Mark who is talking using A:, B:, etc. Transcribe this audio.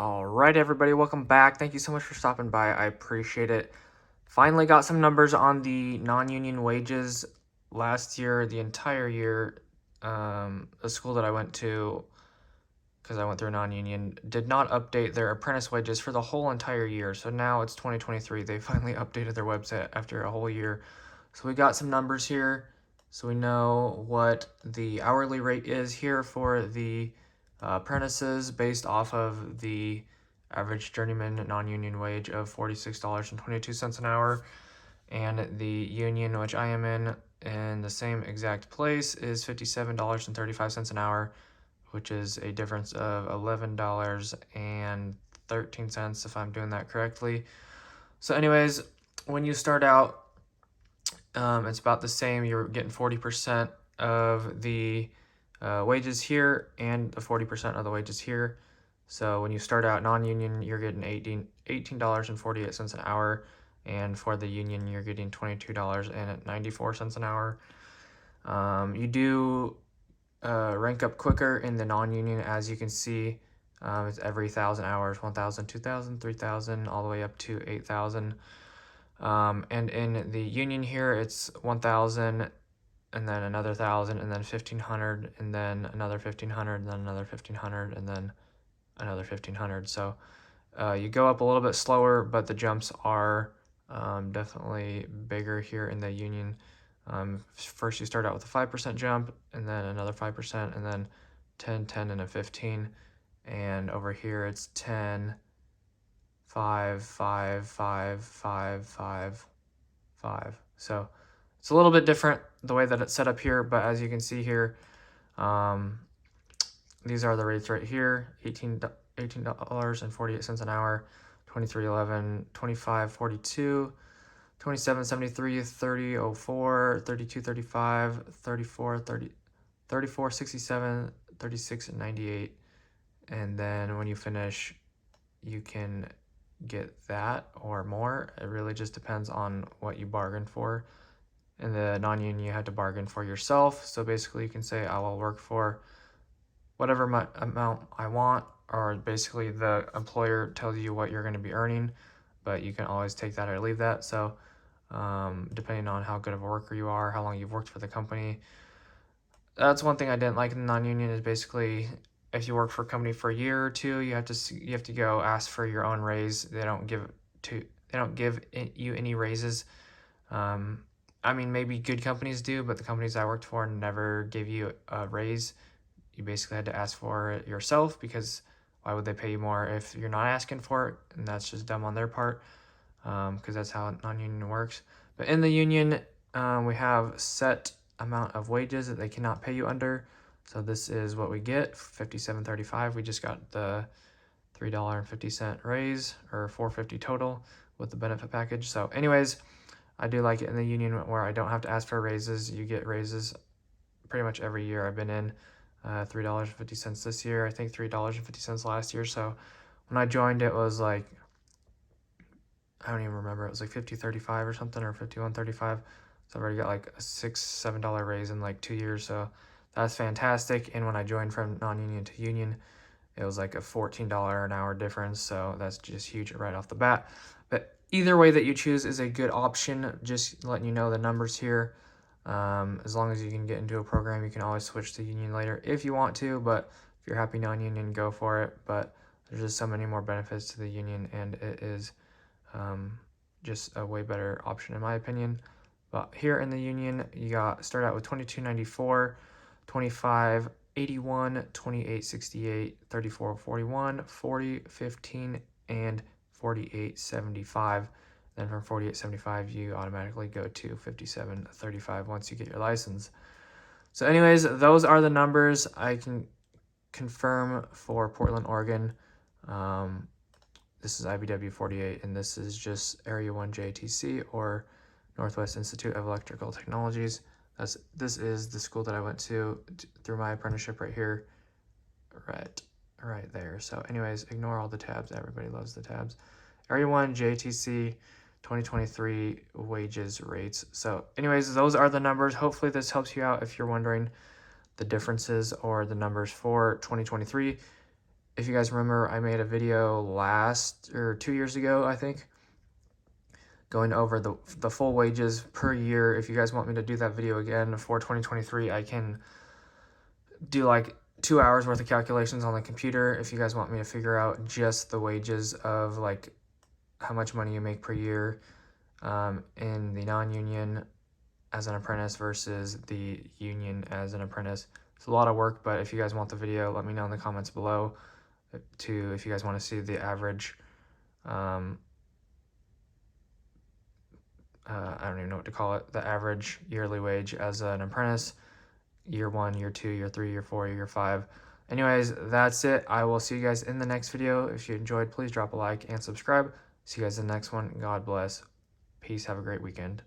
A: All right, everybody, welcome back. Thank you so much for stopping by. I appreciate it. Finally got some numbers on the non-union wages last year, the entire year. The school that I went to, because I went through a non-union, did not update their apprentice wages for the whole entire year. So now it's 2023. They finally updated their website after a whole year. So we got some numbers here. So we know what the hourly rate is here for the apprentices based off of the average journeyman non-union wage of $46.22 an hour. And the union, which I am in the same exact place, is $57.35 an hour, which is a difference of $11.13 if I'm doing that correctly. So anyways, when you start out, it's about the same. You're getting 40% of the wages here and the 40% of the wages here. So when you start out non-union, you're getting $18.48 an hour, and for the union, you're getting $22.94 an hour. You do rank up quicker in the non-union, as you can see. It's every 1,000 hours, 1,000, 2,000, 3,000, all the way up to 8,000. And in the union here, it's 1,000, and then another 1,000, and then 1,500, and then another 1,500, and then another 1,500, and then another 1,500. So you go up a little bit slower, but the jumps are definitely bigger here in the union. First you start out with a 5% jump, and then another 5%, and then 10, 10, and a 15. And over here it's 10, 5, 5, 5, 5, 5, 5. So it's a little bit different the way that it's set up here, but as you can see here, these are the rates right here: $18.48 an hour, 23.11, 25.42, 27.73, 30.04, 32.35, 34.30, 34.67, 36.98, and then when you finish, you can get that or more. It really just depends on what you bargain for. In the non-union, you have to bargain for yourself. So basically, you can say, I will work for whatever amount I want, or basically the employer tells you what you're going to be earning, but you can always take that or leave that. So depending on how good of a worker you are, how long you've worked for the company. That's one thing I didn't like in the non-union, is basically if you work for a company for a year or two, you have to go ask for your own raise. They don't give you any raises. I mean, maybe good companies do, but the companies I worked for never gave you a raise. You basically had to ask for it yourself, because why would they pay you more if you're not asking for it? And that's just dumb on their part, because that's how non-union works. But in the union, we have set amount of wages that they cannot pay you under. So this is what we get, $57.35. We just got the $3.50 raise, or $4.50 total with the benefit package. So anyways, I do like it in the union where I don't have to ask for raises. You get raises pretty much every year I've been in. $3.50 this year, I think $3.50 last year. So when I joined, it was like, I don't even remember, it was like $50.35 or something, or $51.35. So I've already got like a $6-7 raise in like 2 years. So that's fantastic. And when I joined from non-union to union, it was like a $14 an hour difference. So that's just huge right off the bat. But either way that you choose is a good option. Just letting you know the numbers here. As long as you can get into a program, you can always switch to union later if you want to, but if you're happy non-union, go for it. But there's just so many more benefits to the union, and it is just a way better option in my opinion. But here in the union, you start out with $22.94, $25.81, $28.68, $34.41, $40, $15, and $48.75. Then from $48.75, you automatically go to $57.35 once you get your license. So anyways, those are the numbers I can confirm for Portland, Oregon. This is IBW 48, and this is just Area 1 JTC, or Northwest Institute of Electrical Technologies. This is the school that I went to through my apprenticeship right here, right there. So anyways, ignore all the tabs. Everybody loves the tabs. Area 1 JTC 2023 wages rates. So anyways, those are the numbers. Hopefully this helps you out if you're wondering the differences or the numbers for 2023. if you guys remember, I made a video 2 years ago, I think, going over the full wages per year. If you guys want me to do that video again for 2023, I can do like 2 hours worth of calculations on the computer. If you guys want me to figure out just the wages of like how much money you make per year in the non-union as an apprentice versus the union as an apprentice. It's a lot of work, but if you guys want the video, let me know in the comments below if you guys want to see the average I don't even know what to call it, the average yearly wage as an apprentice, year 1, year 2, year 3, year 4, year 5. Anyways, that's it. I will see you guys in the next video. If you enjoyed, please drop a like and subscribe. See you guys in the next one. God bless. Peace. Have a great weekend.